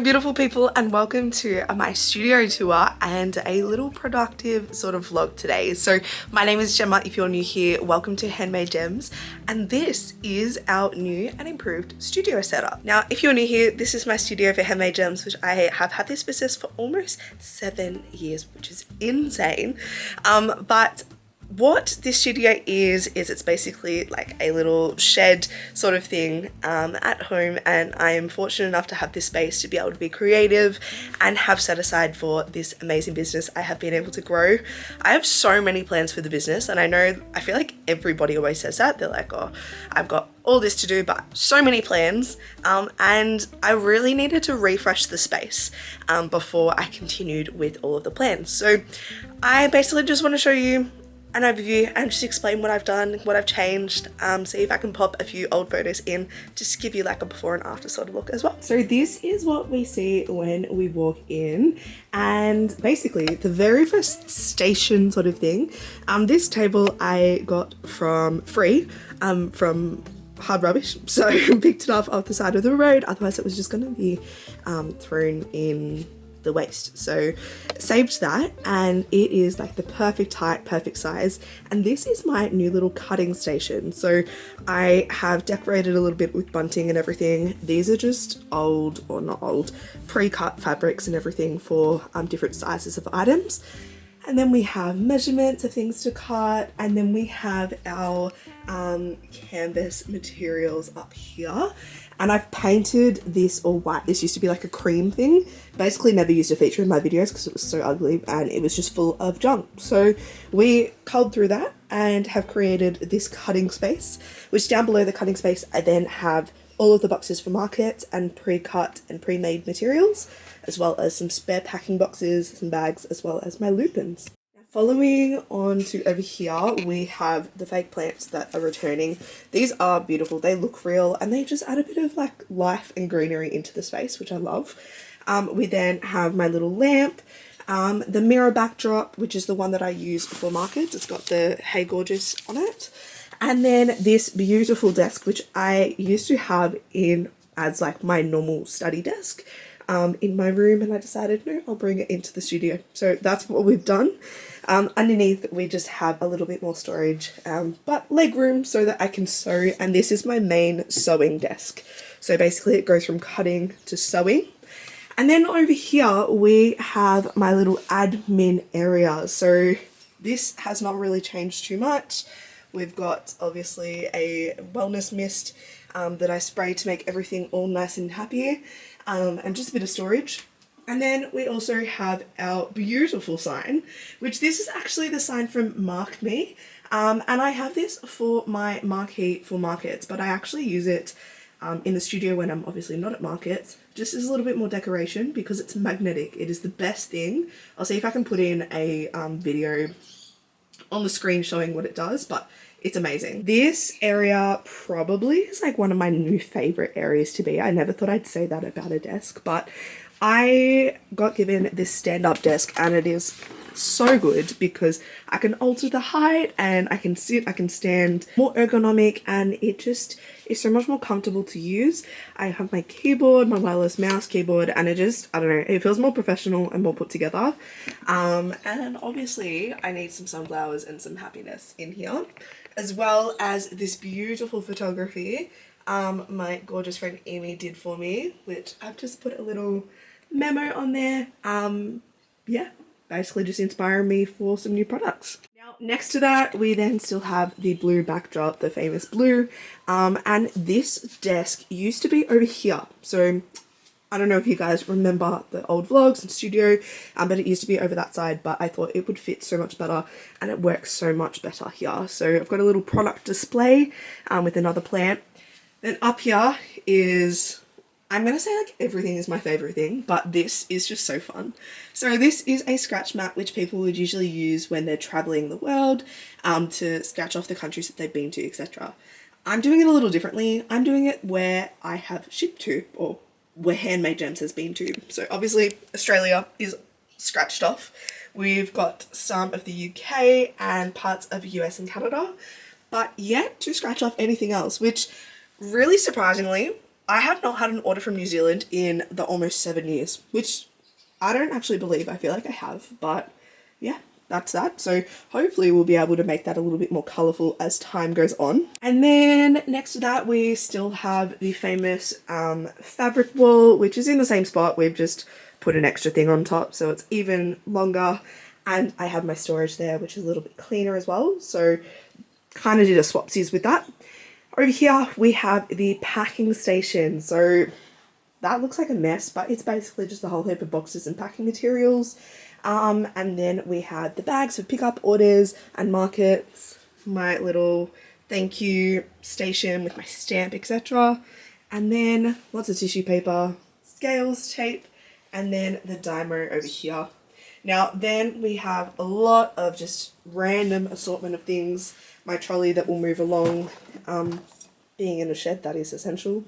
beautiful people, and welcome to my studio tour and a little productive sort of vlog today. So my name is Jemma. If you're new here, welcome to Handmade Jems, and this is our new and improved studio setup. Now if you're new here, this is my studio for Handmade Jems, which I have had this business for almost 7 years, which is insane. But what this studio is it's basically like a little shed sort of thing at home, and I am fortunate enough to have this space to be able to be creative and have set aside for this amazing business I have been able to grow. I have so many plans for the business, and I feel like everybody always says that. They're like, oh, I've got all this to do, but so many plans, and I really needed to refresh the space before I continued with all of the plans. So I basically just want to show you an overview and just explain what I've done, what I've changed, see if I can pop a few old photos in just to give you like a before and after sort of look as well. So this is what we see when we walk in, and basically the very first station sort of thing, this table I got from free from hard rubbish, so I picked it up off the side of the road, otherwise it was just going to be thrown in the waste. So saved that, and it is like the perfect height, perfect size. And this is my new little cutting station. So I have decorated a little bit with bunting and everything. These are just old, or not old, pre-cut fabrics and everything for different sizes of items. And then we have measurements of things to cut, and then we have our canvas materials up here. And I've painted this all white. This used to be like a cream thing. Basically never used to feature in my videos because it was so ugly and it was just full of junk. So we culled through that and have created this cutting space, which down below the cutting space I then have all of the boxes for markets and pre-cut and pre-made materials, as well as some spare packing boxes, some bags, as well as my lupins. Following on to over here, we have the fake plants that are returning. These are beautiful, they look real, and they just add a bit of like life and greenery into the space, which I love. We then have my little lamp, the mirror backdrop, which is the one that I use for markets. It's got the Hey Gorgeous on it. And then this beautiful desk, which I used to have in as like my normal study desk in my room, and I decided, no, I'll bring it into the studio. So that's what we've done. Underneath we just have a little bit more storage, but leg room so that I can sew, and this is my main sewing desk. So basically it goes from cutting to sewing. And then over here we have my little admin area. So this has not really changed too much. We've got obviously a wellness mist that I spray to make everything all nice and happy, and just a bit of storage. And then we also have our beautiful sign, which this is actually the sign from Mark Me. And I have this for my marquee for markets, but I actually use it in the studio when I'm obviously not at markets, just as a little bit more decoration because it's magnetic. It is the best thing. I'll see if I can put in a video on the screen showing what it does, but it's amazing. This area probably is like one of my new favorite areas to be. I never thought I'd say that about a desk, but I got given this stand-up desk, and it is so good because I can alter the height and I can sit, I can stand, more ergonomic, and it just is so much more comfortable to use. I have my keyboard, my wireless mouse keyboard, and it just, I don't know, it feels more professional and more put together. And obviously I need some sunflowers and some happiness in here, as well as this beautiful photography my gorgeous friend Amy did for me, which I've just put a little memo on there. Yeah, basically just inspiring me for some new products. Now next to that we then still have the blue backdrop, the famous blue, and this desk used to be over here. So I don't know if you guys remember the old vlogs and studio, but it used to be over that side, but I thought it would fit so much better and it works so much better here. So I've got a little product display with another plant. Then up here is, I'm going to say like everything is my favorite thing, but this is just so fun. So this is a scratch mat which people would usually use when they're traveling the world to scratch off the countries that they've been to, etc. I'm doing it a little differently. I'm doing it where I have shipped to, or where Handmade Jems has been to. So obviously Australia is scratched off. We've got some of the UK and parts of US and Canada, but yet to scratch off anything else, which really surprisingly I have not had an order from New Zealand in the almost 7 years, which I don't actually believe. I feel like I have, but yeah, that's that. So hopefully we'll be able to make that a little bit more colourful as time goes on. And then next to that, we still have the famous fabric wall, which is in the same spot. We've just put an extra thing on top, so it's even longer. And I have my storage there, which is a little bit cleaner as well. So kind of did a swapsies with that. Over here, we have the packing station. So that looks like a mess, but it's basically just a whole heap of boxes and packing materials. And then we have the bags for pickup orders and markets, my little thank you station with my stamp, etc. And then lots of tissue paper, scales, tape, and then the Dymo over here. Now then we have a lot of just random assortment of things. My trolley that will move along, being in a shed, that is essential.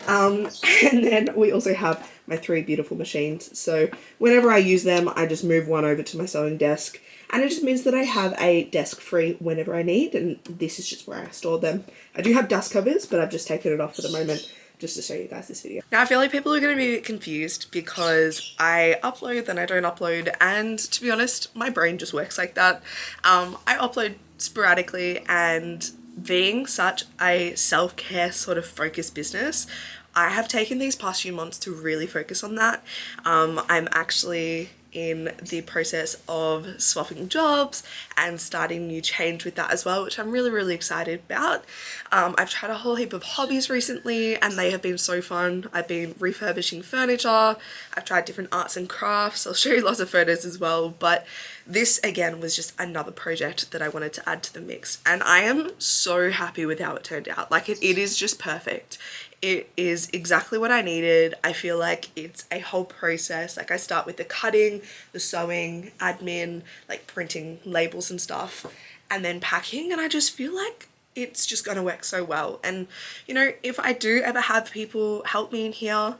And then we also have my 3 beautiful machines. So whenever I use them, I just move one over to my sewing desk. And it just means that I have a desk free whenever I need. And this is just where I store them. I do have dust covers, but I've just taken it off for the moment just to show you guys this video. Now I feel like people are going to be a bit confused because I upload, then I don't upload. And to be honest, my brain just works like that. I upload sporadically, and being such a self-care sort of focused business, I have taken these past few months to really focus on that. I'm actually in the process of swapping jobs and starting new change with that as well, which I'm really excited about. I've tried a whole heap of hobbies recently and they have been so fun. I've been refurbishing furniture, I've tried different arts and crafts. I'll show you lots of photos as well, but this again was just another project that I wanted to add to the mix, and I am so happy with how it turned out. Like it is just perfect. It is exactly what I needed. I feel like it's a whole process. Like I start with the cutting, the sewing, admin, like printing labels and stuff, and then packing, and I just feel like it's just gonna work so well. And you know, if I do ever have people help me in here,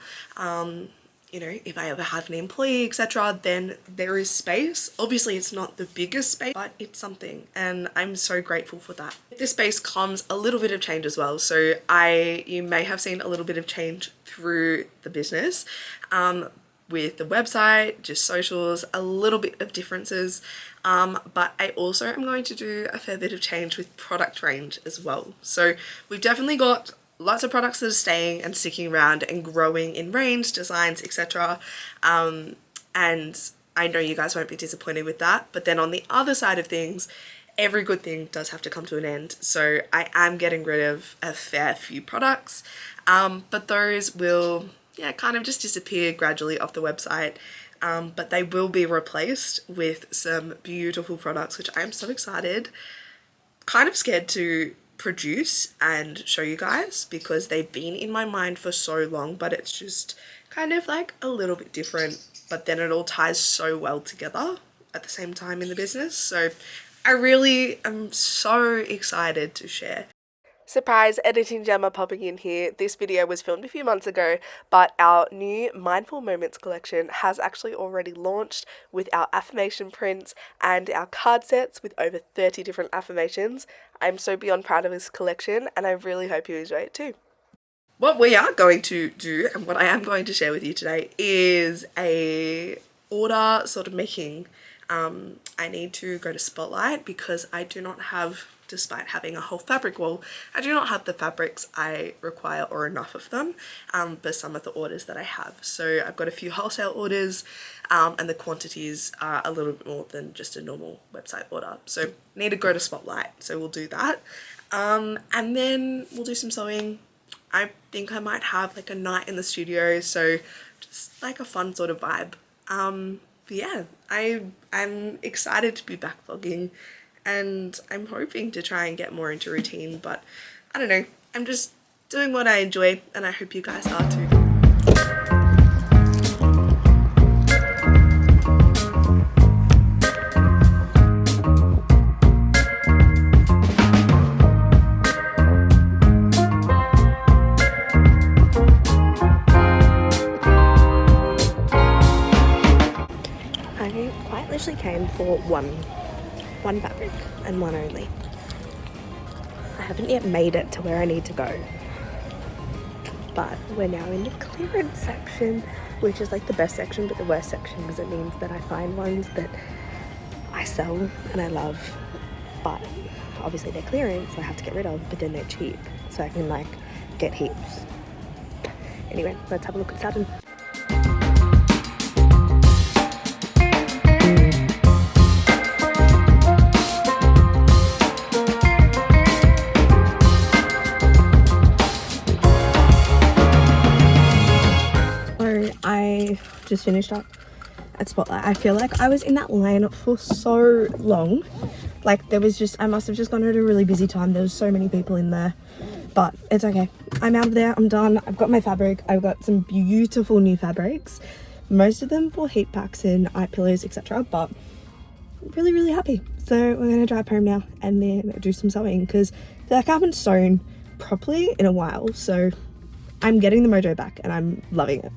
you know, if I ever have an employee, etc., then there is space. Obviously it's not the biggest space, but it's something, and I'm so grateful for that. With this space comes a little bit of change as well. So you may have seen a little bit of change through the business, with the website, just socials, a little bit of differences, but I also am going to do a fair bit of change with product range as well. So we've definitely got lots of products that are staying and sticking around and growing in range, designs, etc. And I know you guys won't be disappointed with that. But then on the other side of things, every good thing does have to come to an end. So I am getting rid of a fair few products, but those will, yeah, kind of just disappear gradually off the website. But they will be replaced with some beautiful products, which I am so excited, kind of scared to produce and show you guys because they've been in my mind for so long, but it's just kind of like a little bit different, but then it all ties so well together at the same time in the business. So I really am so excited to share. Surprise, editing Jemma popping in here. This video was filmed a few months ago, but our new Mindful Moments collection has actually already launched with our affirmation prints and our card sets with over 30 different affirmations. I'm so beyond proud of this collection, and I really hope you enjoy it too. What we are going to do, and what I am going to share with you today, is a order sort of making. I need to go to Spotlight because I do not have, despite having a whole fabric wall, I do not have the fabrics I require or enough of them for some of the orders that I have. So I've got a few wholesale orders, and the quantities are a little bit more than just a normal website order. So need to go to Spotlight, so we'll do that. And then we'll do some sewing. I think I might have like a night in the studio, so just like a fun sort of vibe. But yeah, I'm excited to be back vlogging, and I'm hoping to try and get more into routine, but I don't know, I'm just doing what I enjoy, and I hope you guys are too. I quite literally came for one fabric and one only. I haven't yet made it to where I need to go, but we're now in the clearance section, which is like the best section but the worst section, because it means that I find ones that I sell and I love, but obviously they're clearance, so I have to get rid of, but then they're cheap, so I can like get heaps. Anyway, let's have a look at Saturn. So I just finished up at Spotlight. I feel like I was in that line for so long. Like there was just, I must have just gone at a really busy time. There was so many people in there, but it's okay. I'm out of there, I'm done. I've got my fabric. I've got some beautiful new fabrics, most of them for heat packs and eye pillows, etc. But really, really happy. So we're gonna drive home now and then do some sewing, because I feel like I haven't sewn properly in a while. So I'm getting the mojo back and I'm loving it.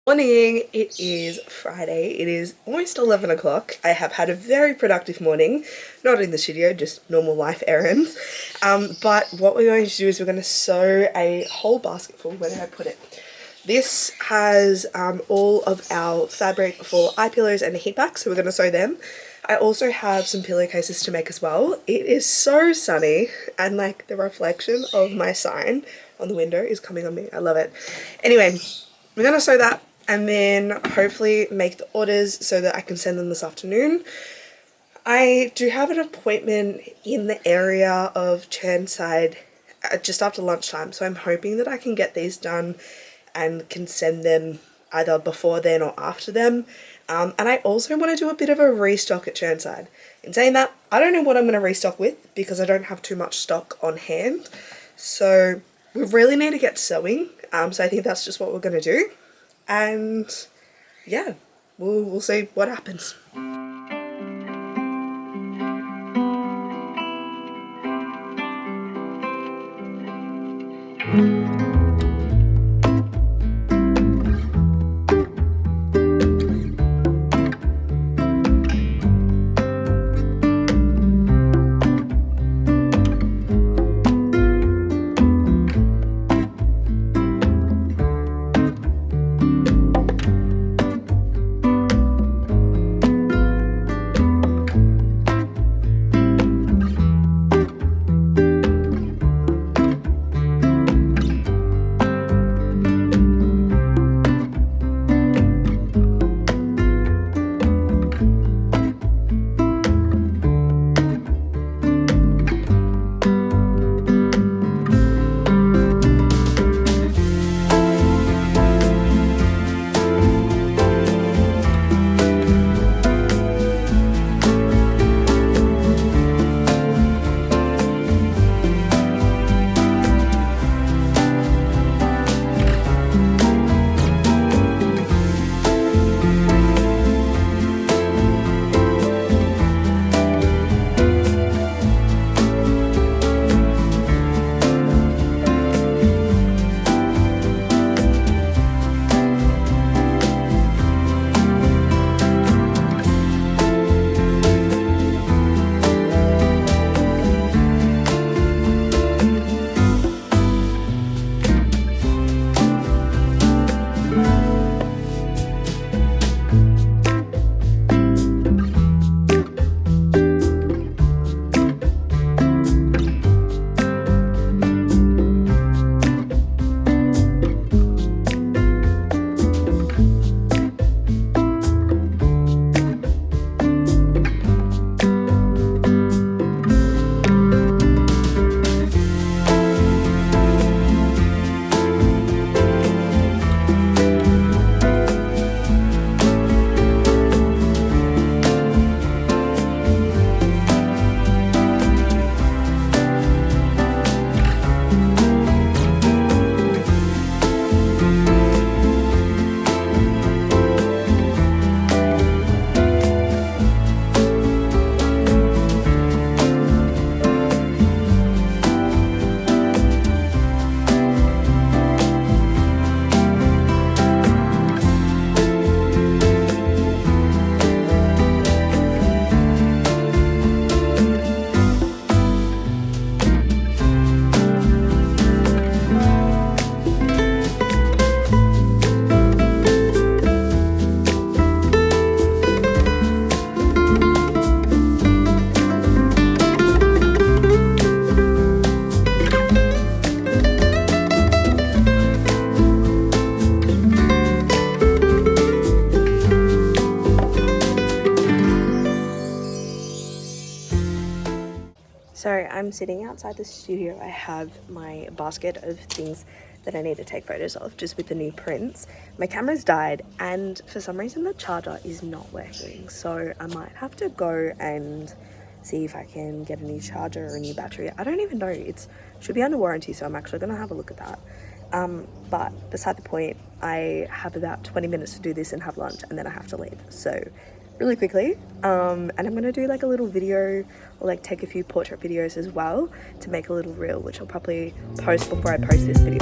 Morning, it is Friday. It is almost 11 o'clock. I have had a very productive morning, not in the studio, just normal life errands. But what we're going to do is we're going to sew a whole basket full. Where did I put it? This has all of our fabric for eye pillows and heat packs, so we're going to sew them. I also have some pillowcases to make as well. It is so sunny, and like the reflection of my sign on the window is coming on me. I love it. Anyway, we're going to sew that and then hopefully make the orders so that I can send them this afternoon. I do have an appointment in the area of Chernside just after lunchtime, so I'm hoping that I can get these done and can send them either before then or after them. And I also want to do a bit of a restock at Chernside. In saying that, I don't know what I'm going to restock with because I don't have too much stock on hand. So we really need to get sewing. So I think that's just what we're going to do. And yeah, we'll see what happens. I'm sitting outside the studio. I have my basket of things that I need to take photos of just with the new prints. My camera's died and for some reason the charger is not working, so I might have to go and see if I can get a new charger or a new battery. I don't even know, it should be under warranty, so I'm actually gonna have a look at that. But beside the point, I have about 20 minutes to do this and have lunch, and then I have to leave. So really quickly, and I'm gonna do like a little video or like take a few portrait videos as well to make a little reel, which I'll probably post before I post this video.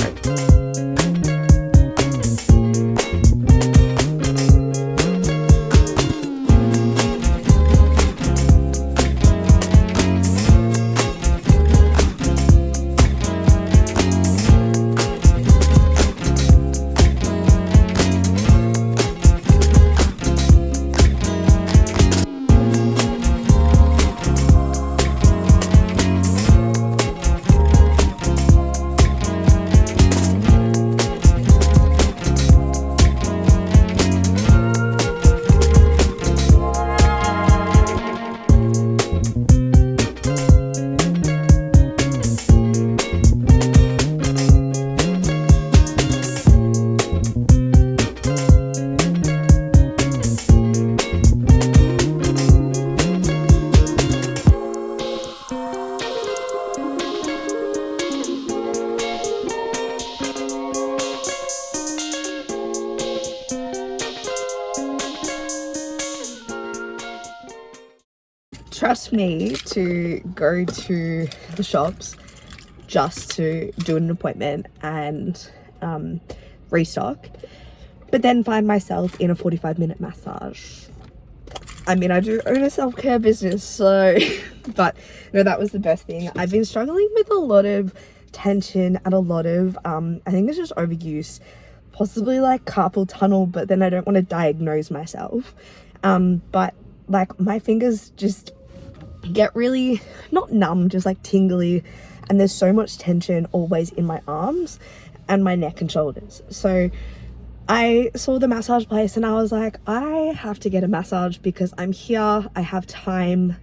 Trust me to go to the shops just to do an appointment and restock, but then find myself in a 45-minute massage. I mean, I do own a self-care business, so but no, that was the best thing. I've been struggling with a lot of tension and a lot of I think it's just overuse, possibly like carpal tunnel, but then I don't want to diagnose myself. But like my fingers just get really not numb, just like tingly, and there's so much tension always in my arms and my neck and shoulders. So I saw the massage place and I was like, I have to get a massage because I'm here, I have time,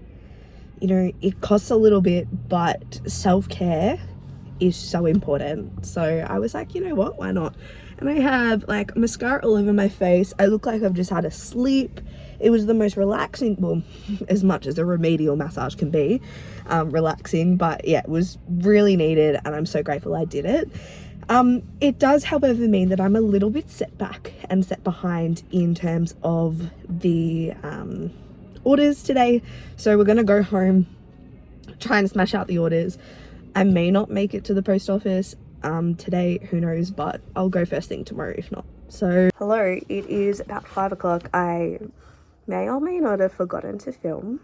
you know, it costs a little bit, but self-care is so important. So I was like, you know what, why not? And I have like mascara all over my face. I look like I've just had a sleep. It was the most relaxing, well, as much as a remedial massage can be, relaxing, but yeah, it was really needed and I'm so grateful I did it. It does, however, mean that I'm a little bit set back and set behind in terms of the orders today. So we're gonna go home, try and smash out the orders. I may not make it to the post office today, who knows, but I'll go first thing tomorrow if not. So hello, it is about 5 o'clock. I may or may not have forgotten to film,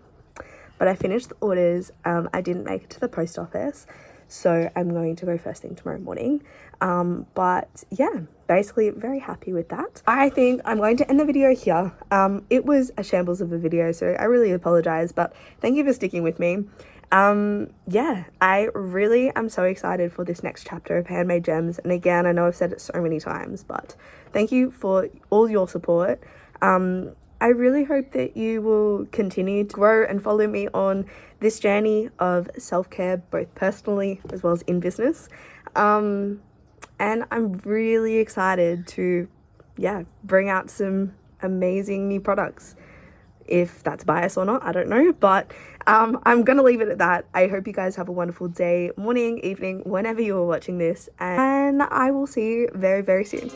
but I finished the orders. I didn't make it to the post office, so I'm going to go first thing tomorrow morning. But yeah, basically very happy with that. I think I'm going to end the video here. It was a shambles of a video, so I really apologize, but thank you for sticking with me. Yeah, I really am so excited for this next chapter of Handmade Jems. And again, I know I've said it so many times, but thank you for all your support. I really hope that you will continue to grow and follow me on this journey of self-care, both personally as well as in business. And I'm really excited to, yeah, bring out some amazing new products. If that's bias or not, I don't know, but I'm gonna leave it at that. I hope you guys have a wonderful day, morning, evening, whenever you are watching this, and I will see you very, very soon.